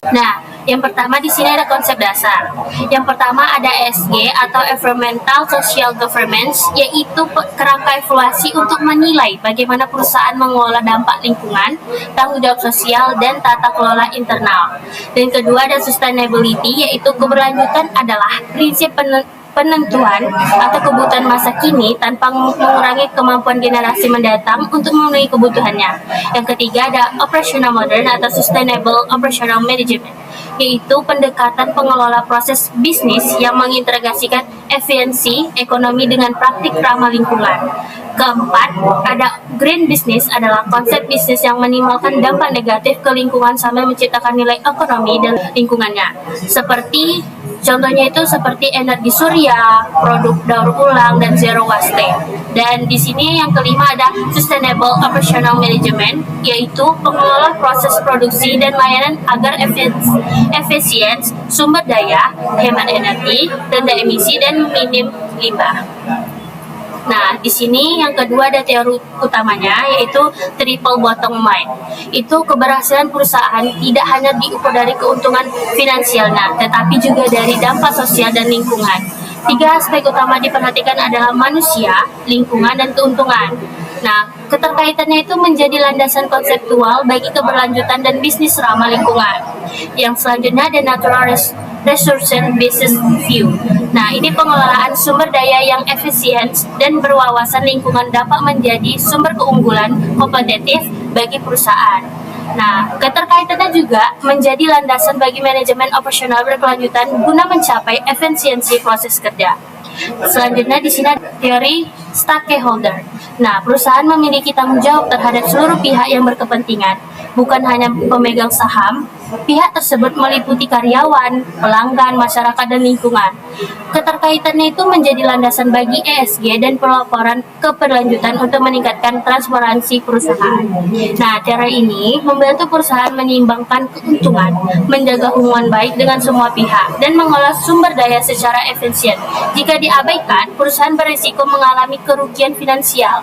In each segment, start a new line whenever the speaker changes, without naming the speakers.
Nah, yang pertama di sini ada konsep dasar. Yang pertama ada ESG atau Environmental Social Governance, yaitu kerangka evaluasi untuk menilai bagaimana perusahaan mengelola dampak lingkungan, tanggung jawab sosial, dan tata kelola internal. Dan kedua ada sustainability, yaitu keberlanjutan adalah prinsip penentuan atau kebutuhan masa kini tanpa mengurangi kemampuan generasi mendatang untuk memenuhi kebutuhannya. Yang ketiga ada operational modern atau sustainable operational management, yaitu pendekatan pengelola proses bisnis yang mengintegrasikan efisiensi ekonomi dengan praktik ramah lingkungan. Keempat, ada green business adalah konsep bisnis yang minimalkan dampak negatif ke lingkungan sambil menciptakan nilai ekonomi dan lingkungannya. Contohnya itu seperti energi surya, produk daur ulang, dan zero waste. Dan di sini yang kelima ada sustainable operational management, yaitu pengelola proses produksi dan layanan agar efisien, sumber daya, hemat energi, rendah emisi, dan minim limbah. Nah, di sini yang kedua ada teori utamanya, yaitu triple bottom line. Itu keberhasilan perusahaan tidak hanya diukur dari keuntungan finansialnya, tetapi juga dari dampak sosial dan lingkungan. Tiga aspek utama diperhatikan adalah manusia, lingkungan, dan keuntungan. Nah, keterkaitannya itu menjadi landasan konseptual bagi keberlanjutan dan bisnis ramah lingkungan. Yang selanjutnya ada natural resource business view. Nah, ini pengelolaan sumber daya yang efisien dan berwawasan lingkungan dapat menjadi sumber keunggulan kompetitif bagi perusahaan. Nah, keterkaitannya juga menjadi landasan bagi manajemen operasional berkelanjutan guna mencapai efisiensi proses kerja. Selanjutnya di sini ada teori stakeholder. Nah, perusahaan memiliki tanggung jawab terhadap seluruh pihak yang berkepentingan, bukan hanya pemegang saham. Pihak tersebut meliputi karyawan, pelanggan, masyarakat, dan lingkungan. Keterkaitannya itu menjadi landasan bagi ESG dan pelaporan keberlanjutan untuk meningkatkan transparansi perusahaan. Nah, cara ini membantu perusahaan menyeimbangkan keuntungan, menjaga hubungan baik dengan semua pihak, dan mengolah sumber daya secara efisien. Jika diabaikan, perusahaan berisiko mengalami kerugian finansial,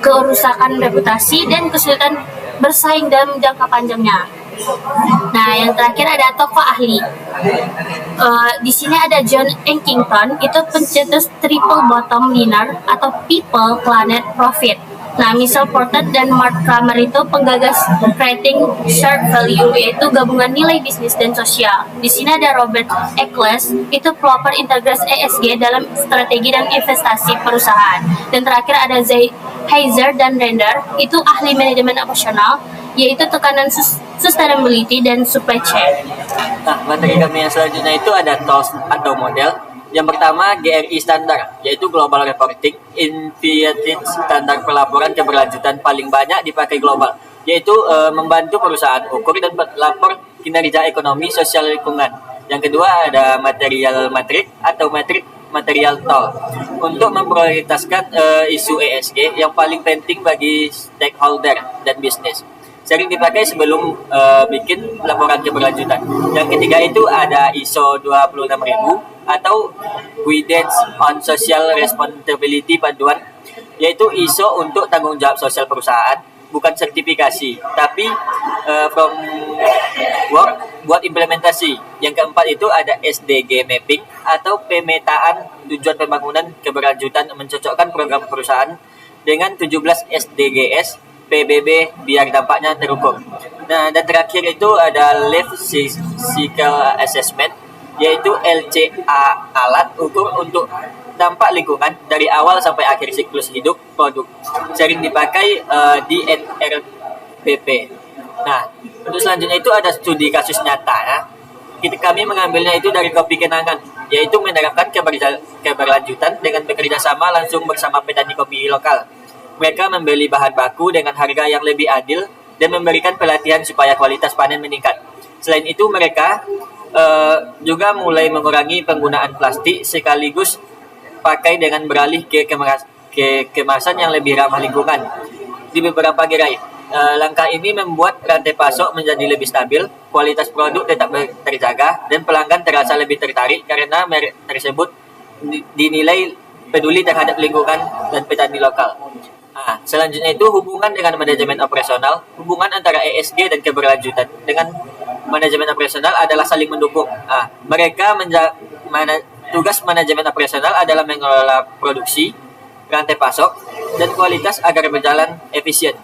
kerusakan reputasi, dan kesulitan bersaing dalam jangka panjangnya. Nah, yang terakhir ada tokoh ahli. Di sini ada John Elkington, itu pencetus triple bottom liner atau people, planet, profit. Nah, Michael Porter dan Mark Kramer itu penggagas creating shared value, yaitu gabungan nilai bisnis dan sosial. Di sini ada Robert Eccles, itu pelopor integrasi ESG dalam strategi dan investasi perusahaan. Dan terakhir ada Heiser dan Render, itu ahli manajemen operasional, yaitu tekanan sustainability dan supply chain.
Nah, materi kami yang selanjutnya itu ada tools atau model. Yang pertama GRI standar, yaitu Global Reporting Initiative, standar pelaporan keberlanjutan paling banyak dipakai global, yaitu membantu perusahaan ukur dan lapor kinerja ekonomi, sosial, lingkungan. Yang kedua ada material matrik atau material tool untuk memprioritaskan isu ESG yang paling penting bagi stakeholder dan bisnis. Sering dipakai sebelum bikin laporan keberlanjutan. Yang ketiga itu ada ISO 26000 atau Guidance on Social Responsibility panduan, yaitu ISO untuk tanggung jawab sosial perusahaan, bukan sertifikasi, tapi framework buat implementasi. Yang keempat itu ada SDG mapping atau pemetaan tujuan pembangunan keberlanjutan, mencocokkan program perusahaan dengan 17 SDGs PBB biar dampaknya terukur. Nah, dan terakhir itu ada Life Cycle Assessment, yaitu LCA, alat ukur untuk dampak lingkungan dari awal sampai akhir siklus hidup produk. Sering dipakai di NRPP. Nah, untuk selanjutnya itu ada studi kasus nyata ya. Kami mengambilnya itu dari Kopi Kenangan, yaitu menerapkan keberlanjutan dengan bekerja sama langsung bersama petani kopi lokal. Mereka membeli bahan baku dengan harga yang lebih adil dan memberikan pelatihan supaya kualitas panen meningkat. Selain itu, mereka juga mulai mengurangi penggunaan plastik sekaligus pakai dengan beralih ke kemasan yang lebih ramah lingkungan di beberapa gerai. Langkah ini membuat rantai pasok menjadi lebih stabil, kualitas produk tetap terjaga, dan pelanggan terasa lebih tertarik karena merek tersebut dinilai peduli terhadap lingkungan dan petani lokal. Selanjutnya itu hubungan dengan manajemen operasional. Hubungan antara ESG dan keberlanjutan dengan manajemen operasional adalah saling mendukung. Tugas manajemen operasional adalah mengelola produksi, rantai pasok, dan kualitas agar berjalan efisien.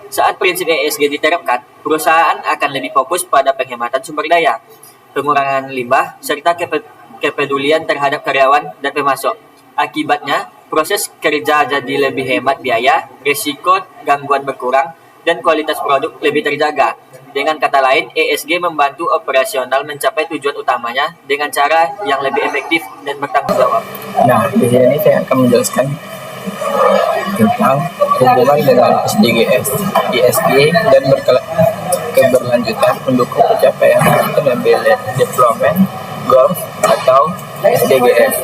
Saat prinsip ESG diterapkan, perusahaan akan lebih fokus pada penghematan sumber daya, pengurangan limbah, serta kepedulian terhadap karyawan dan pemasok. Akibatnya, proses kerja jadi lebih hemat biaya, risiko gangguan berkurang, dan kualitas produk lebih terjaga. Dengan kata lain, ESG membantu operasional mencapai tujuan utamanya dengan cara yang lebih efektif dan bertanggung jawab.
Nah, di sini saya akan menjelaskan tentang hubungan dengan SDGs, ESG, dan keberlanjutan mendukung pencapaian Sustainable Development Goals atau SDGs,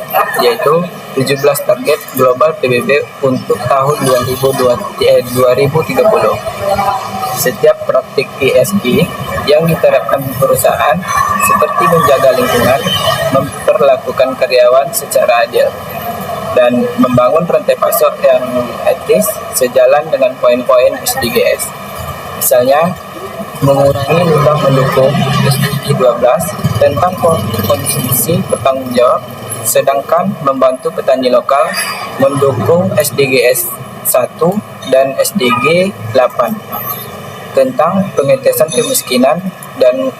yaitu 17 target global PBB untuk tahun 2030. Setiap praktik ESG yang diterapkan perusahaan seperti menjaga lingkungan, memperlakukan karyawan secara adil, dan membangun rantai pasok yang etis sejalan dengan poin-poin SDGs. Misalnya, mengurangi limbah mendukung SDG 12 tentang konsumsi bertanggung jawab, sedangkan membantu petani lokal mendukung SDGs 1 dan SDG 8 tentang pengetesan kemiskinan dan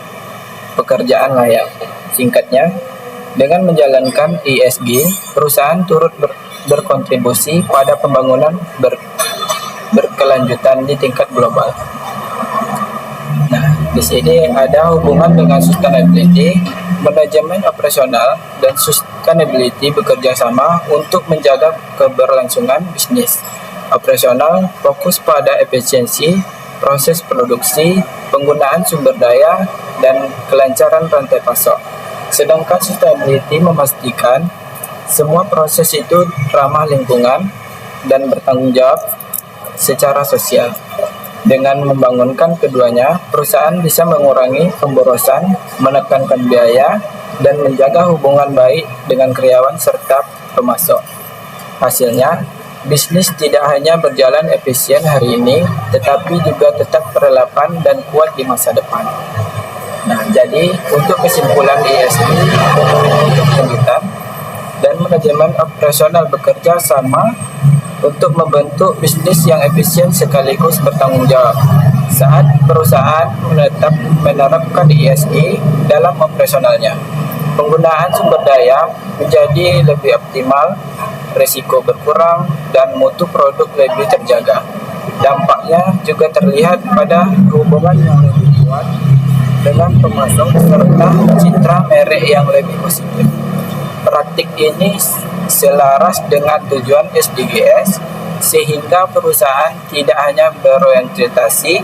pekerjaan layak. Singkatnya, dengan menjalankan ESG, perusahaan turut berkontribusi pada pembangunan berkelanjutan di tingkat global. Nah, di sini ada hubungan dengan sustainability. Manajemen operasional dan sustainability bekerja sama untuk menjaga keberlangsungan bisnis. Operasional fokus pada efisiensi, proses produksi, penggunaan sumber daya, dan kelancaran rantai pasok. Sedangkan sustainability memastikan semua proses itu ramah lingkungan dan bertanggung jawab secara sosial. Dengan membangunkan keduanya, perusahaan bisa mengurangi pemborosan, menekankan biaya, dan menjaga hubungan baik dengan karyawan serta pemasok. Hasilnya, bisnis tidak hanya berjalan efisien hari ini, tetapi juga tetap relevan dan kuat di masa depan. Nah, jadi untuk kesimpulan ESG berkelanjutan dan manajemen operasional bekerja sama untuk membentuk bisnis yang efisien sekaligus bertanggung jawab. Saat perusahaan menerapkan ESG dalam operasionalnya, penggunaan sumber daya menjadi lebih optimal, risiko berkurang, dan mutu produk lebih terjaga. Dampaknya juga terlihat pada hubungan yang lebih kuat dengan pemasok serta citra merek yang lebih positif. Praktik ini selaras dengan tujuan SDGs, sehingga perusahaan tidak hanya berorientasi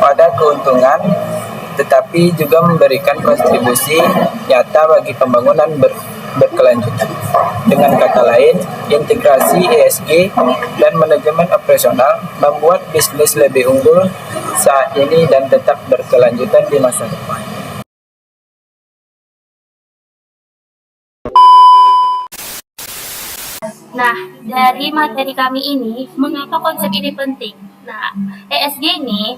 pada keuntungan, tetapi juga memberikan kontribusi nyata bagi pembangunan berkelanjutan. Dengan kata lain, integrasi ESG dan manajemen operasional membuat bisnis lebih unggul saat ini dan tetap berkelanjutan di masa depan.
Nah, dari materi kami ini, mengapa konsep ini penting? Nah, ESG ini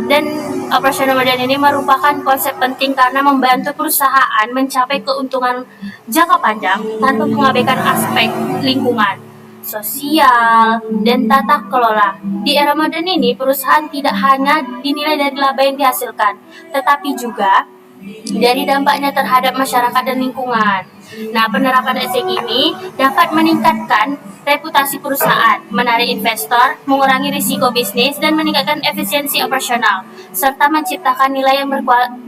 dan operasional modern ini merupakan konsep penting karena membantu perusahaan mencapai keuntungan jangka panjang tanpa mengabaikan aspek lingkungan, sosial, dan tata kelola. Di era modern ini, perusahaan tidak hanya dinilai dari laba yang dihasilkan, tetapi juga dari dampaknya terhadap masyarakat dan lingkungan. Nah, penerapan ESG ini dapat meningkatkan reputasi perusahaan, menarik investor, mengurangi risiko bisnis, dan meningkatkan efisiensi operasional, serta menciptakan nilai yang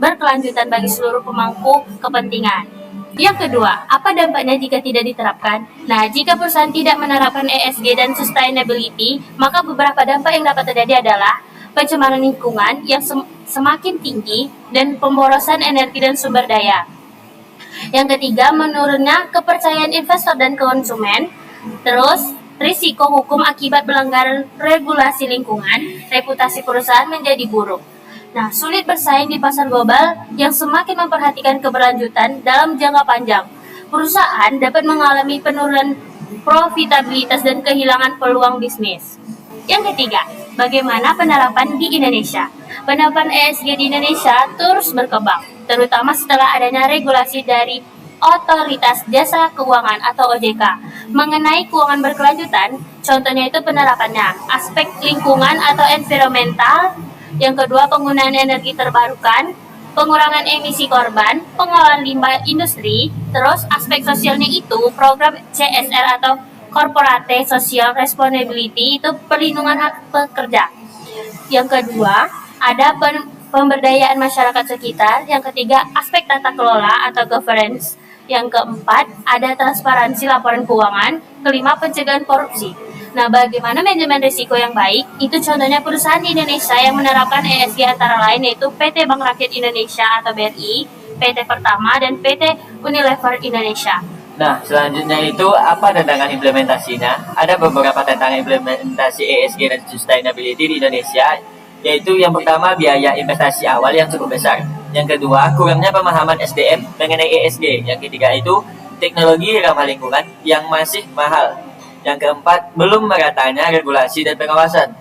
berkelanjutan bagi seluruh pemangku kepentingan. Yang kedua, apa dampaknya jika tidak diterapkan? Nah, jika perusahaan tidak menerapkan ESG dan sustainability, maka beberapa dampak yang dapat terjadi adalah pencemaran lingkungan yang semakin tinggi dan pemborosan energi dan sumber daya. Yang ketiga, menurunnya kepercayaan investor dan konsumen. Terus, risiko hukum akibat pelanggaran regulasi lingkungan, reputasi perusahaan menjadi buruk. Nah, sulit bersaing di pasar global yang semakin memperhatikan keberlanjutan dalam jangka panjang. Perusahaan dapat mengalami penurunan profitabilitas dan kehilangan peluang bisnis. Yang ketiga, bagaimana penerapan di Indonesia? Penerapan ESG di Indonesia terus berkembang, terutama setelah adanya regulasi dari Otoritas Jasa Keuangan atau OJK mengenai keuangan berkelanjutan. Contohnya itu penerapannya aspek lingkungan atau environmental, yang kedua penggunaan energi terbarukan, pengurangan emisi korban, pengolahan limbah industri, terus aspek sosialnya itu program CSR atau Corporate Social Responsibility, itu perlindungan hak pekerja. Yang kedua, ada pemberdayaan masyarakat sekitar. Yang ketiga, aspek tata kelola atau governance. Yang keempat, ada transparansi laporan keuangan. Kelima, pencegahan korupsi. Nah, bagaimana manajemen risiko yang baik? Itu contohnya perusahaan di Indonesia yang menerapkan ESG antara lain yaitu PT Bank Rakyat Indonesia atau BRI, PT Pertama, dan PT Unilever Indonesia.
Nah, selanjutnya itu apa tantangan implementasinya? Ada beberapa tantangan implementasi ESG dan sustainability di Indonesia, yaitu yang pertama biaya investasi awal yang cukup besar. Yang kedua, kurangnya pemahaman SDM mengenai ESG. Yang ketiga itu teknologi ramah lingkungan yang masih mahal. Yang keempat, belum meratanya regulasi dan pengawasan.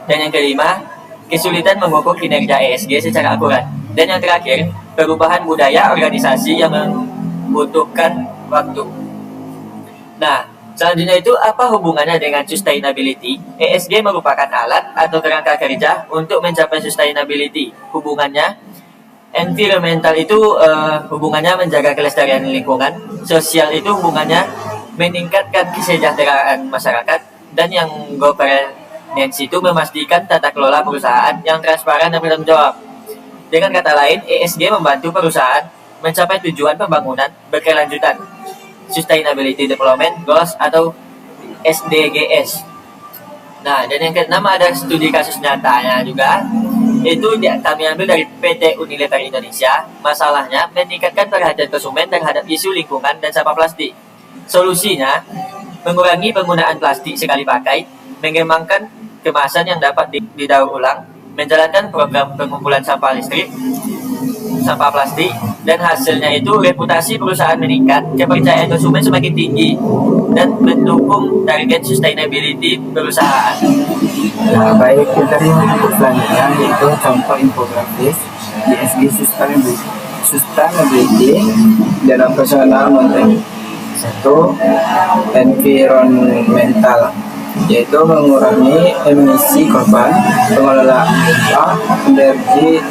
Dan yang kelima, kesulitan mengukur kinerja ESG secara akurat. Dan yang terakhir, perubahan budaya organisasi yang membutuhkan waktu. Nah, selanjutnya itu apa hubungannya dengan sustainability? ESG merupakan alat atau kerangka kerja untuk mencapai sustainability. Hubungannya environmental itu hubungannya menjaga kelestarian lingkungan, sosial itu hubungannya meningkatkan kesejahteraan masyarakat, dan yang governance itu memastikan tata kelola perusahaan yang transparan dan bertanggung jawab. Dengan kata lain, ESG membantu perusahaan mencapai tujuan pembangunan berkelanjutan, Sustainability Development Goals atau SDGs. Nah, dan yang keenam ada studi kasus nyatanya juga. Itu kami ambil dari PT Unilever Indonesia. Masalahnya meningkatkan perhatian konsumen terhadap isu lingkungan dan sampah plastik. Solusinya mengurangi penggunaan plastik sekali pakai, mengembangkan kemasan yang dapat didaur ulang, menjalankan program pengumpulan sampah listrik, sampah plastik, dan hasilnya itu reputasi perusahaan meningkat, kepercayaan konsumen semakin tinggi, dan mendukung target sustainability perusahaan.
Nah, baik, kita untuk selanjutnya yaitu contoh infografis ESG sustainability dalam personal modeling. Satu, environmental, yaitu mengurangi emisi korban, pengelolaan limbah, energi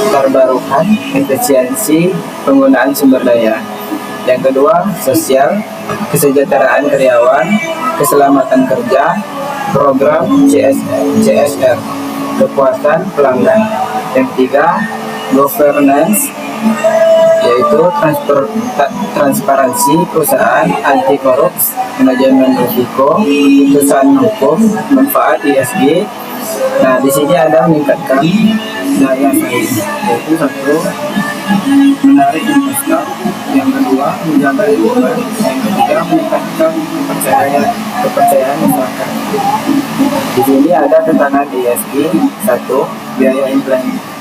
terbarukan, efisiensi penggunaan sumber daya. Yang kedua, sosial, kesejahteraan karyawan, keselamatan kerja, program CSR, kepuasan pelanggan. Yang ketiga, governance, yaitu transparansi perusahaan, anti korupsi, manajemen risiko, keputusan hukum, manfaat ESG. Nah, di sini ada meningkatkan daya saing, yaitu satu, menarik investor, yang kedua menjaga lingkungan, yang ketiga meningkatkan kepercayaan masyarakat. Di sini ada tantangan ESG. Satu, biaya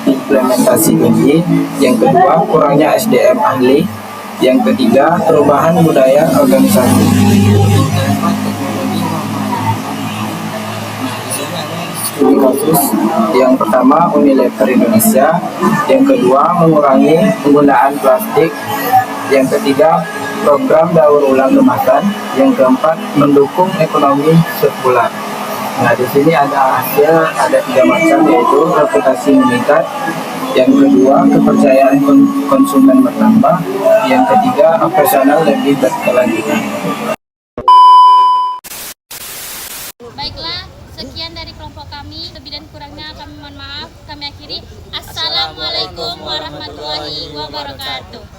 implementasi tinggi. Yang kedua, kurangnya SDM ahli. Yang ketiga, perubahan budaya organisasi. Studi kasus yang pertama Unilever Indonesia, yang kedua mengurangi penggunaan plastik, yang ketiga program daur ulang kemasan, yang keempat mendukung ekonomi sirkular. Nah, di sini ada hasil, ada 3 macam, yaitu reputasi meningkat, yang kedua kepercayaan konsumen bertambah, yang ketiga operasional lebih berkelanjutan.
Baiklah, sekian dari kelompok kami. Lebih dan kurangnya kami mohon maaf. Kami akhiri. Assalamualaikum warahmatullahi wabarakatuh.